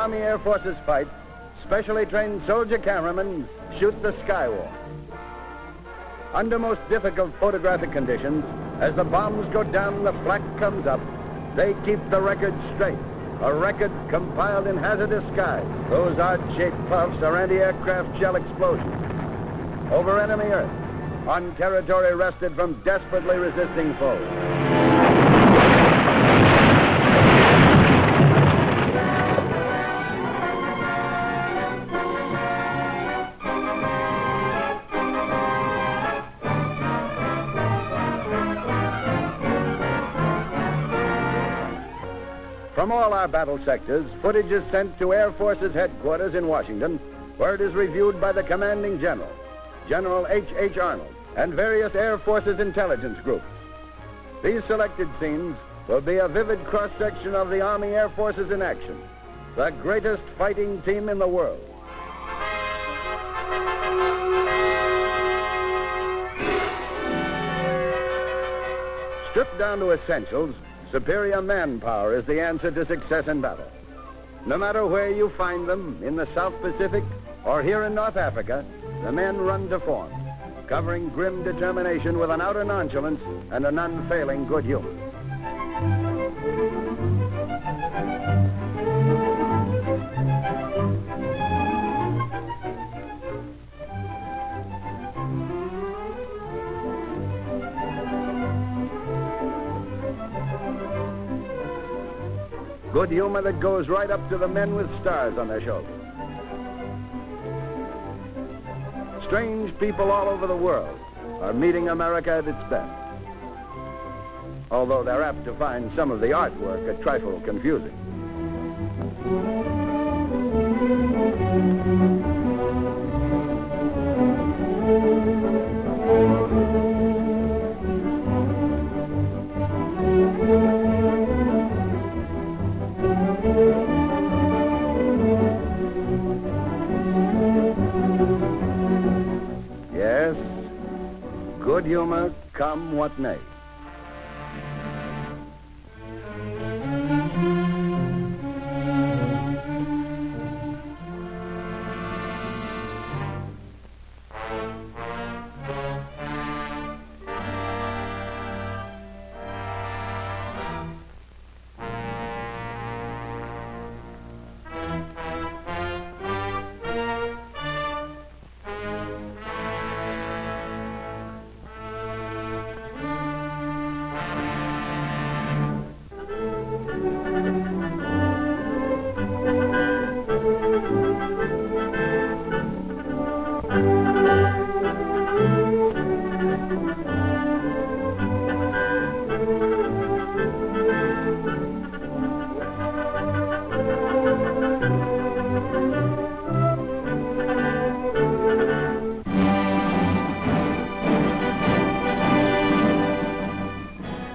Army Air Forces fight, specially trained soldier cameramen shoot the skywalk. Under most difficult photographic conditions, as the bombs go down and the flak comes up, they keep the record straight. A record compiled in hazardous skies. Those odd-shaped puffs are anti-aircraft shell explosions. Over enemy Earth, on territory wrested from desperately resisting foes. From all our battle sectors, footage is sent to Air Forces headquarters in Washington, where it is reviewed by the commanding general, General H. Arnold, and various Air Forces intelligence groups. These selected scenes will be a vivid cross-section of the Army Air Forces in action, the greatest fighting team in the world. Stripped down to essentials, superior manpower is the answer to success in battle. No matter where you find them, in the South Pacific or here in North Africa, the men run to form, covering grim determination with an outer nonchalance and an unfailing good humor. Good humor that goes right up to the men with stars on their shoulders. Strange people all over the world are meeting America at its best, although they're apt to find some of the artwork a trifle confusing. Yes, good humor, come what may.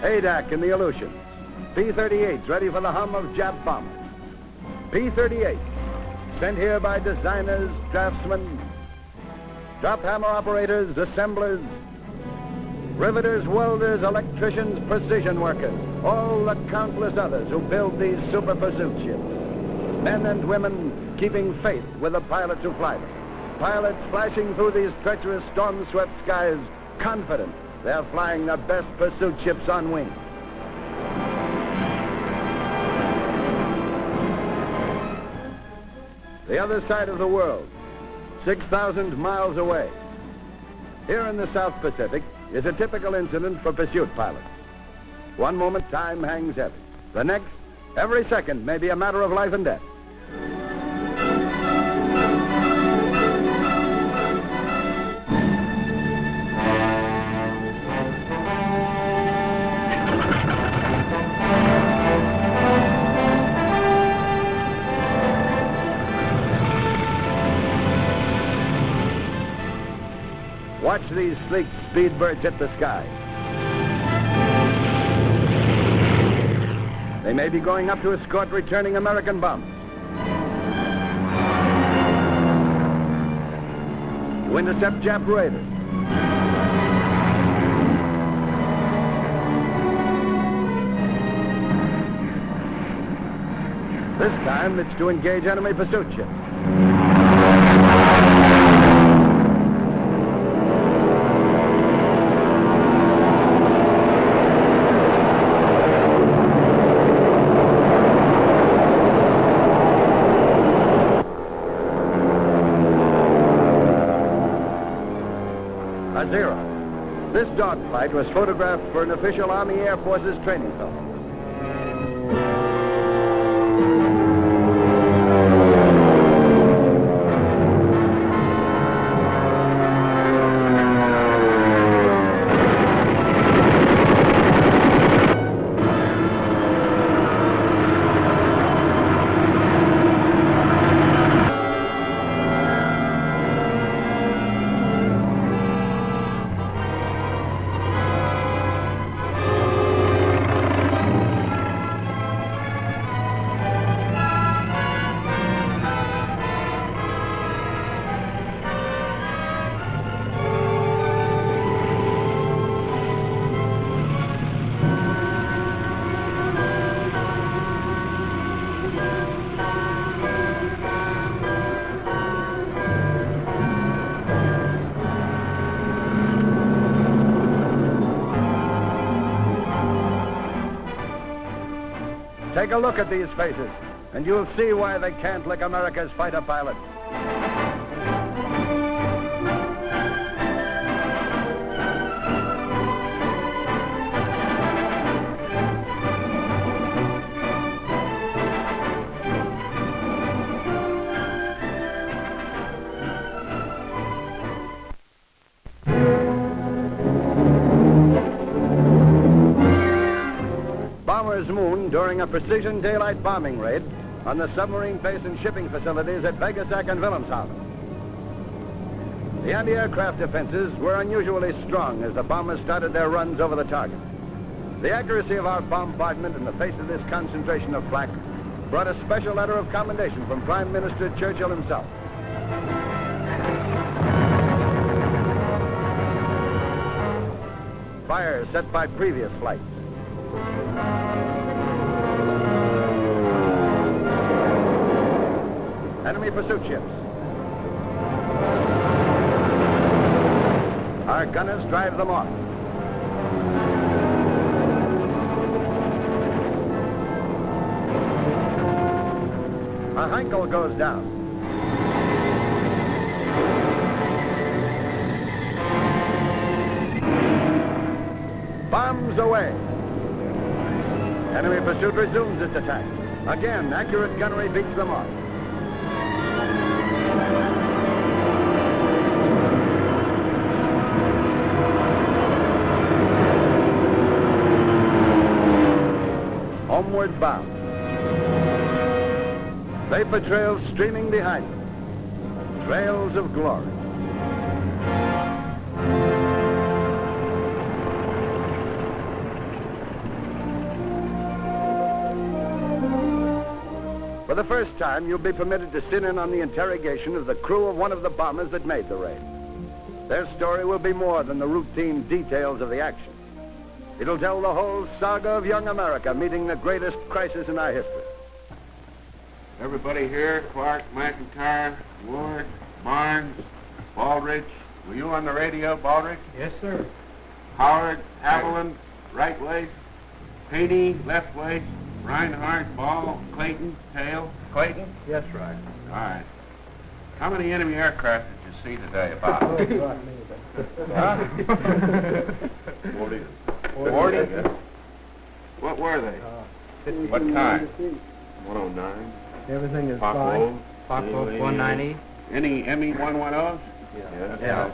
ADAC in the Aleutians. P-38s ready for the hum of Jap bombers. P-38s sent here by designers, draftsmen, drop hammer operators, assemblers, riveters, welders, electricians, precision workers, all the countless others who build these super pursuit ships. Men and women keeping faith with the pilots who fly them. Pilots flashing through these treacherous storm-swept skies, confident they're flying the best pursuit ships on wings. The other side of the world, 6,000 miles away. Here in the South Pacific is a typical incident for pursuit pilots. One moment, time hangs heavy. The next, every second may be a matter of life and death. Watch these sleek speed birds hit the sky. They may be going up to escort returning American bombers. To intercept Jap raiders. This time, it's to engage enemy pursuit ships. Zero. This dogfight was photographed for an official Army Air Forces training film. Take a look at these faces, and you'll see why they can't lick America's fighter pilots. Bomber's Moon during a precision daylight bombing raid on the submarine base and shipping facilities at Vegasack and Wilhelmshaven. The anti-aircraft defenses were unusually strong as the bombers started their runs over the target. The accuracy of our bombardment in the face of this concentration of flak brought a special letter of commendation from Prime Minister Churchill himself. Fires set by previous flights. Enemy pursuit ships. Our gunners drive them off. A Heinkel goes down. Bombs away. Enemy pursuit resumes its attack. Again, accurate gunnery beats them off. Homeward bound. Vapor trails streaming behind them. Trails of glory. For the first time, you'll be permitted to sit in on the interrogation of the crew of one of the bombers that made the raid. Their story will be more than the routine details of the action. It'll tell the whole saga of young America meeting the greatest crisis in our history. Everybody here, Clark, McIntyre, Ward, Barnes, Baldridge. Were you on the radio, Baldridge? Yes, sir. Howard, Haviland, right waist. Haney, left waist. Reinhardt, Ball, Clayton, tail. Clayton? Yes, right. All right. How many enemy aircraft did you see today, about? Huh? 40. 40? What were they? What kind? 109. Everything is fine. Popwolf 190. Any ME-110s? Yeah.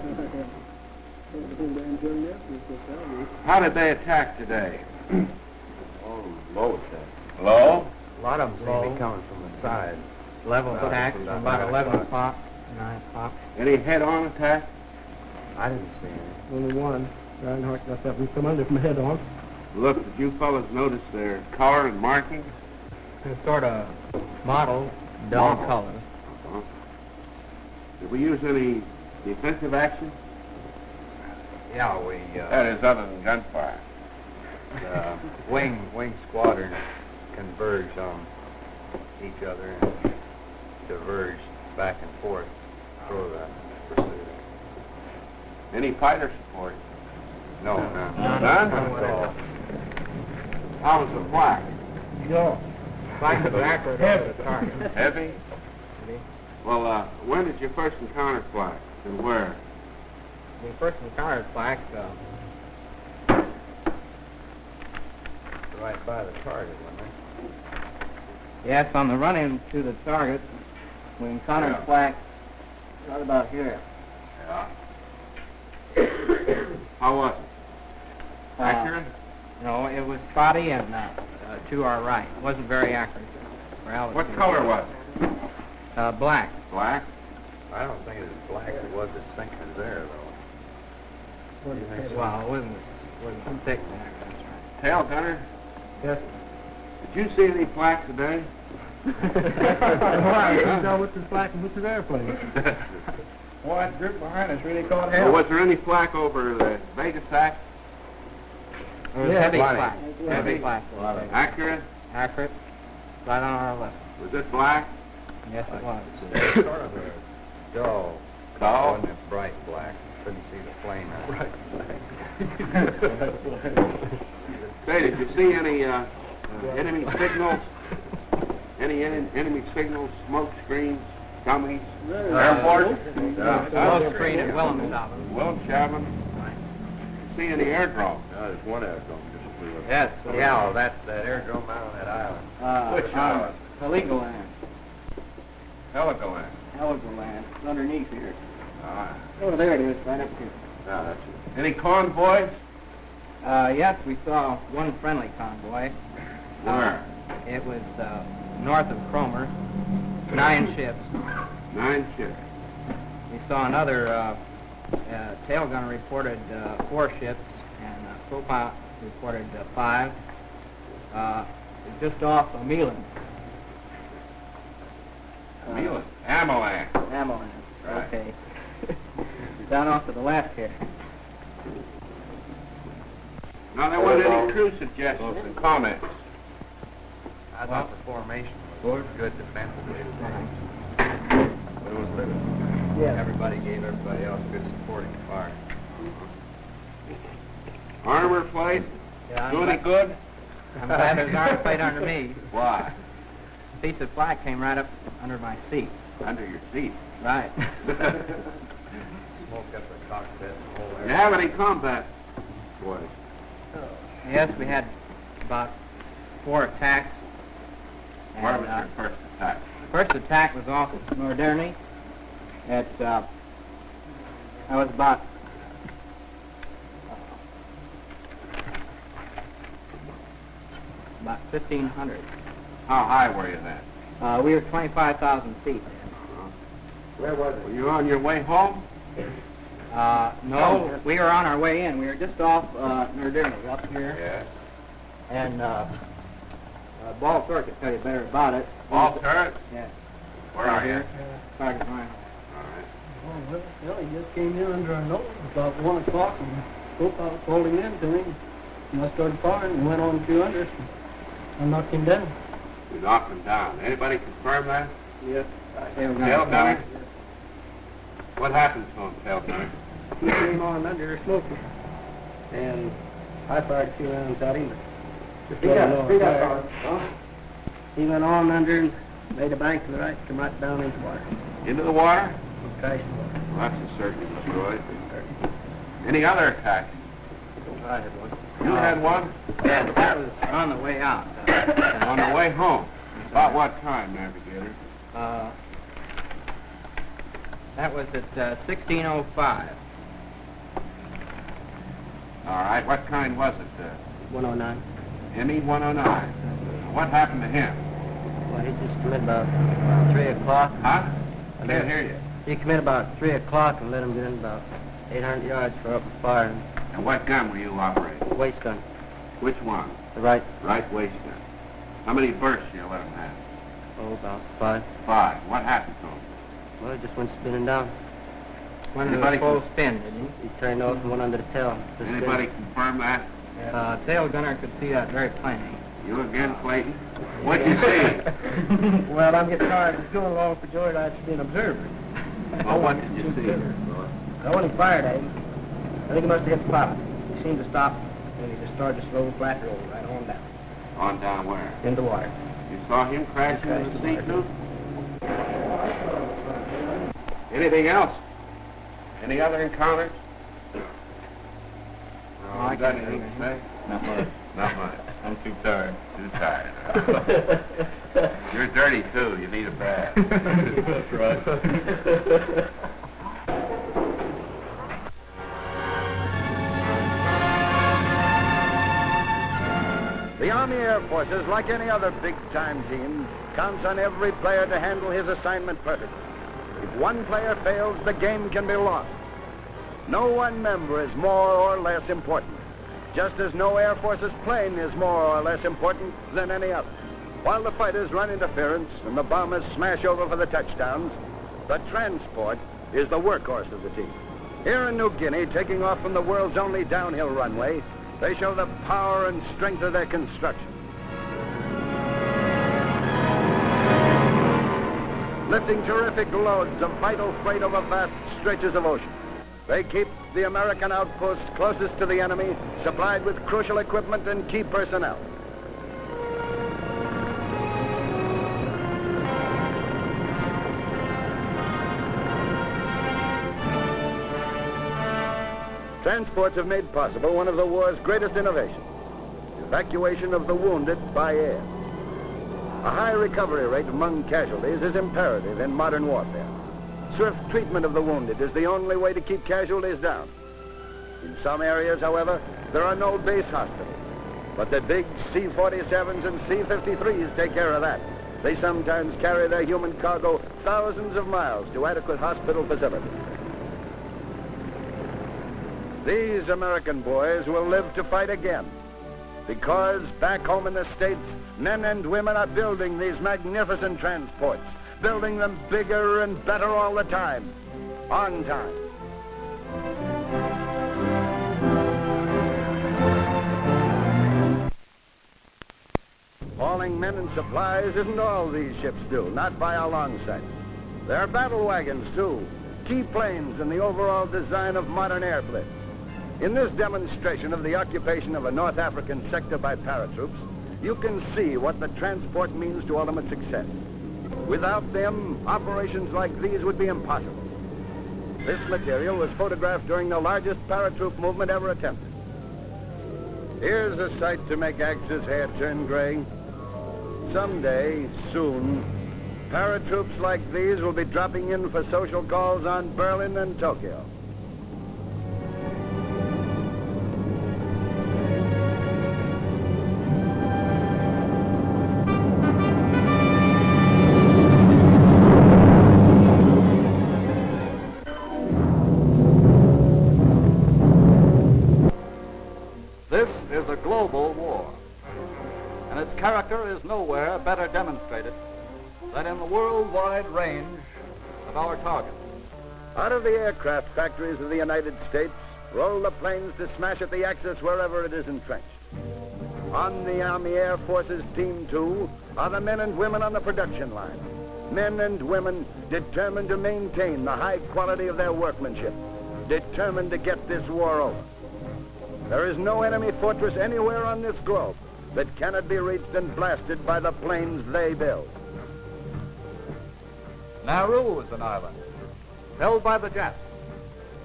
How did they attack today? Low attack. Low? A lot of them seem to be coming from the side. Level attacks from about 11 o'clock, 9 o'clock. Any head-on attack? I didn't see any. Only one. Reinhardt got that one come under from head on. Look, did you fellas notice their color and markings? It's sort of mottled, dull Mottled. color. Uh-huh. Did we use any defensive action? Yeah, we, That is, other than gunfire. wing squadron converged on each other and diverged back and forth through the pursuit. Any fighter support? No, none. None? How was the flak? Yeah. Like the backward over the target. Heavy? Well, when did you first encounter flak and where? We first encountered flak right by the target, wasn't it? Yes, on the run-in to the target, we encountered flak right about here. Yeah. How was it? Accurate? No, it was spotty and to our right. It wasn't very accurate. For altitude. What color was it? Black. Black? I don't think it was black. It was as thick as air, though. What do you think? Well, it wasn't thick there, that's right. Tail gunner? Yes. Did you see any flak today? Why? You know which is black and which is airplane. Boy, that group behind us really caught Well, was there any flak over the Vegas act? There was Yeah, heavy plenty. flak. Heavy flak. Accurate? Accurate. Right on our left. Was it black? Yes, it was. It's sort of a dull. Dull? Wasn't it bright black? Couldn't see the flame out. Say, did you see any enemy signals? Any enemy signals, smoke screens, dummies, airport? Both screen and Wilhelmshaven. Wilhelmshaven? See any airdrome? There's one aerodrome just flew up. Yes. Yeah, that aerodrome out on that island. Which island? Heligoland. Heligoland. Heligoland. It's underneath here. Ah. Oh, there it is, right up here. No, that's it. Any convoys? Yes, we saw one friendly convoy. Where? It was north of Cromer, 9 ships. 9 ships. We saw another tail gunner reported 4 ships, and co-pilot reported 5. Just off of Mainland. Mainland. Ameland. Ameland. Right. Okay. Down off to the left here. Now, there weren't any crew suggestions and comments. I thought the formation was good defensively. It was limited. Yeah. Everybody gave everybody else good supporting fire. Armor plate? Yeah, Do any good? I'm glad there's armor plate under me. Why? A piece of flak came right up under my seat. Under your seat. Right. Smoke up the cockpit and the whole You have any combat boys? Yes, we had about 4 attacks. Where And, was your first attack? first attack was off at Norderny. That was about 1,500. How high were you then? We were 25,000 feet. Where was it? Were you on your way home? No, we were on our way in. We were just off Norderny up here. Yes. And Ball Turk could tell you better about it. Ball turret? Yeah. Where are you? Here. Target line. All right. Well, he just came in under our nose about 1 o'clock and co-pilot called him in to me. And I started firing and went on 200. I knocked him down. You knocked him down. Anybody confirm that? Yes. Tail gunner? What happened to him, tail gunner? He came on under smoking. And I fired 2 rounds at him. Just He let him got- know he I got fired. He went on under and made a bank to the right, come right down into water. Into the water? Crashed the Well, water. that's a certain destroyed. Any other attacks? I had one. You had one? Yeah, that was on the way out. On the way home. About what time, Navigator? That was at 16:05. All right. What kind was it? 109. ME-109. What happened to him? Well, he just come in about 3 o'clock. Huh? I can't hear you. He come in about 3 o'clock and let him get in about 800 yards for open fire and And what gun were you operating? waist gun. Which one? The right, Right waist gun. How many bursts you let him have? about 5. 5. What happened to him? Well, he just went spinning down. One of Anybody the full spin, didn't He turned off and went under the tail. Just Anybody confirm that? he? Tail gunner could see that very plainly. You again, Clayton? What'd you see? Well, I'm getting tired of going along for joy. I should be an observer. Well, what did you see? Well, when he fired at him, I think he must have hit the pilot. He seemed to stop, and he just started to slow flat roll right on down. On down where? Into the water. You saw him crash He crashed into the in the sea, too? Anything else? Any other encounters? I You got can't anything to say? Not much. Not much. I'm too tired. Too tired. You're dirty, too. You need a bath. That's right. The Army Air Forces, like any other big-time team, counts on every player to handle his assignment perfectly. If one player fails, the game can be lost. No one member is more or less important, just as no Air Force's plane is more or less important than any other. While the fighters run interference and the bombers smash over for the touchdowns, the transport is the workhorse of the team. Here in New Guinea, taking off from the world's only downhill runway, they show the power and strength of their construction. Lifting terrific loads of vital freight over vast stretches of ocean. They keep the American outposts closest to the enemy, supplied with crucial equipment and key personnel. Transports have made possible one of the war's greatest innovations, evacuation of the wounded by air. A high recovery rate among casualties is imperative in modern warfare. Swift treatment of the wounded is the only way to keep casualties down. In some areas, however, there are no base hospitals, but the big C-47s and C-53s take care of that. They sometimes carry their human cargo thousands of miles to adequate hospital facilities. These American boys will live to fight again, because back home in the States, men and women are building these magnificent transports, building them bigger and better all the time, on time. Hauling men and supplies isn't all these ships do, not by a long sight. There are battle wagons, too, key planes in the overall design of modern airplanes. In this demonstration of the occupation of a North African sector by paratroops, you can see what the transport means to ultimate success. Without them, operations like these would be impossible. This material was photographed during the largest paratroop movement ever attempted. Here's a sight to make Axe's hair turn gray. Someday, soon, paratroops like these will be dropping in for social calls on Berlin and Tokyo. This is a global war, and its character is nowhere better demonstrated than in the worldwide range of our targets. Out of the aircraft factories of the United States, roll the planes to smash at the Axis wherever it is entrenched. On the Army Air Forces Team 2 are the men and women on the production line. Men and women determined to maintain the high quality of their workmanship, determined to get this war over. There is no enemy fortress anywhere on this globe that cannot be reached and blasted by the planes they build. Nauru is an island held by the Japs,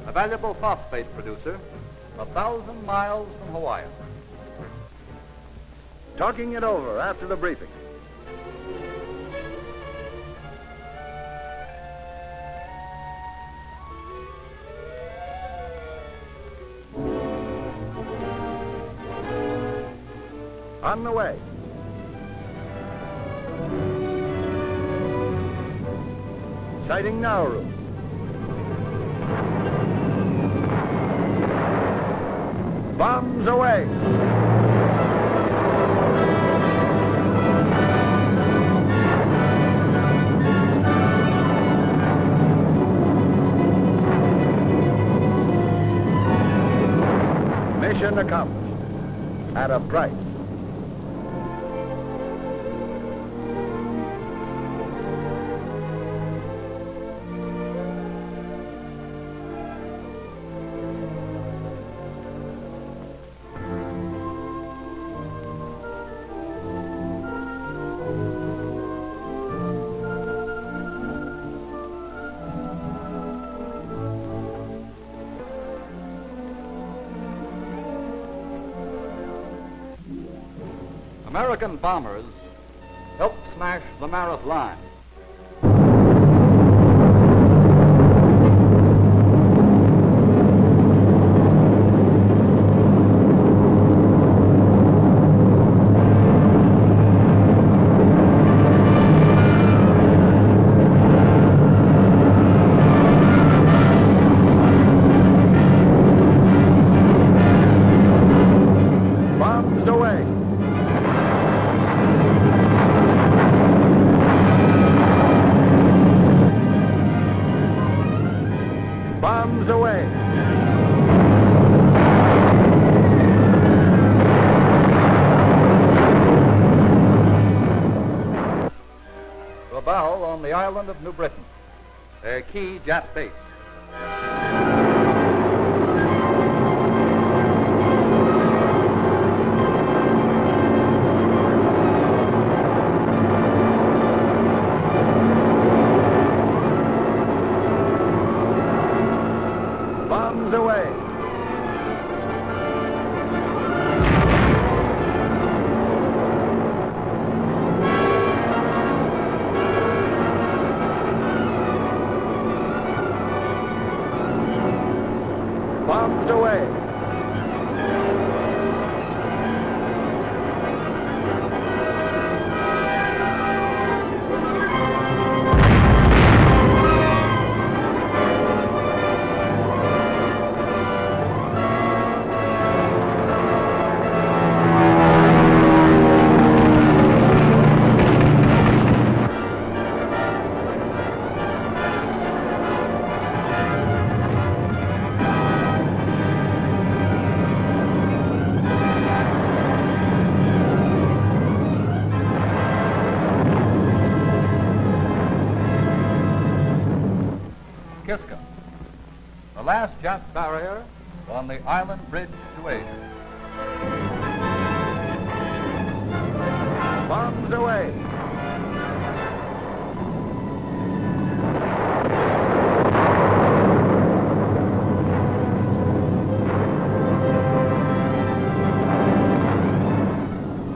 a valuable phosphate producer 1,000 miles from Hawaii. Talking it over after the briefing. On the way. Sighting Nauru. Bombs away. Mission accomplished at a price. American bombers helped smash the Mareth Line. Rabaul on the island of New Britain, a key Jap base. Bombs away. Bombs away. Kiska, the last Jap barrier on the island bridge to Asia. Bombs away.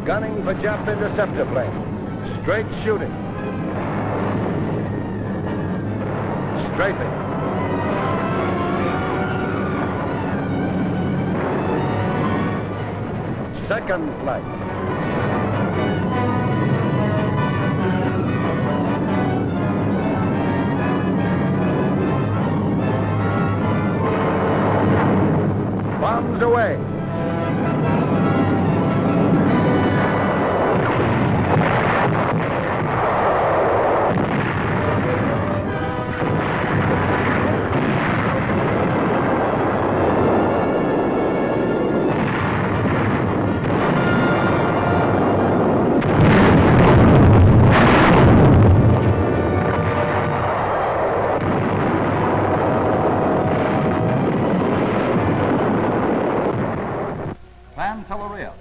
Gunning for Jap interceptor plane. Straight shooting. Strafing. Second flight. Bombs away. Pantelleria,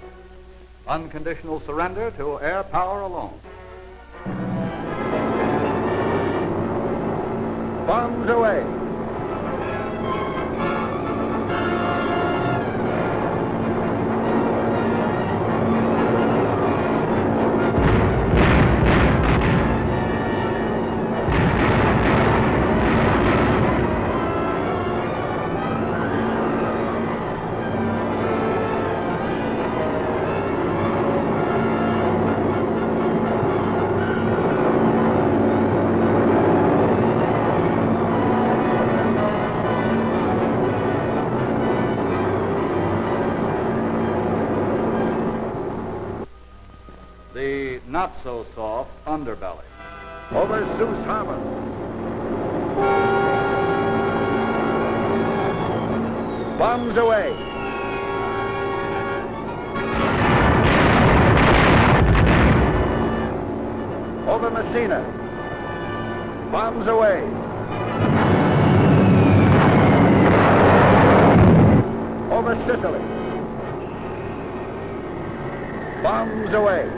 unconditional surrender to air power alone. Bombs away. The not-so-soft underbelly. Over Seuss Harbor. Bombs away. Over Messina. Bombs away. Over Sicily. Bombs away.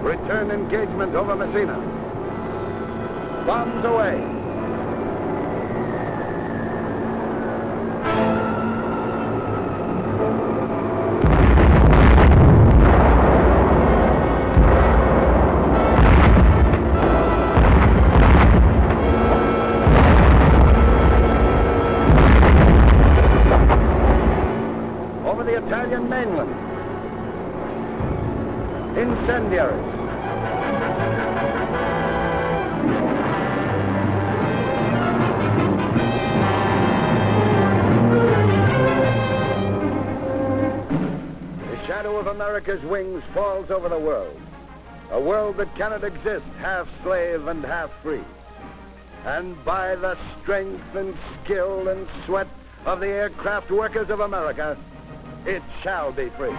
Return engagement over Messina. Bombs away. Incendiaries. The shadow of America's wings falls over the world. A world that cannot exist half slave and half free. And by the strength and skill and sweat of the aircraft workers of America, it shall be free.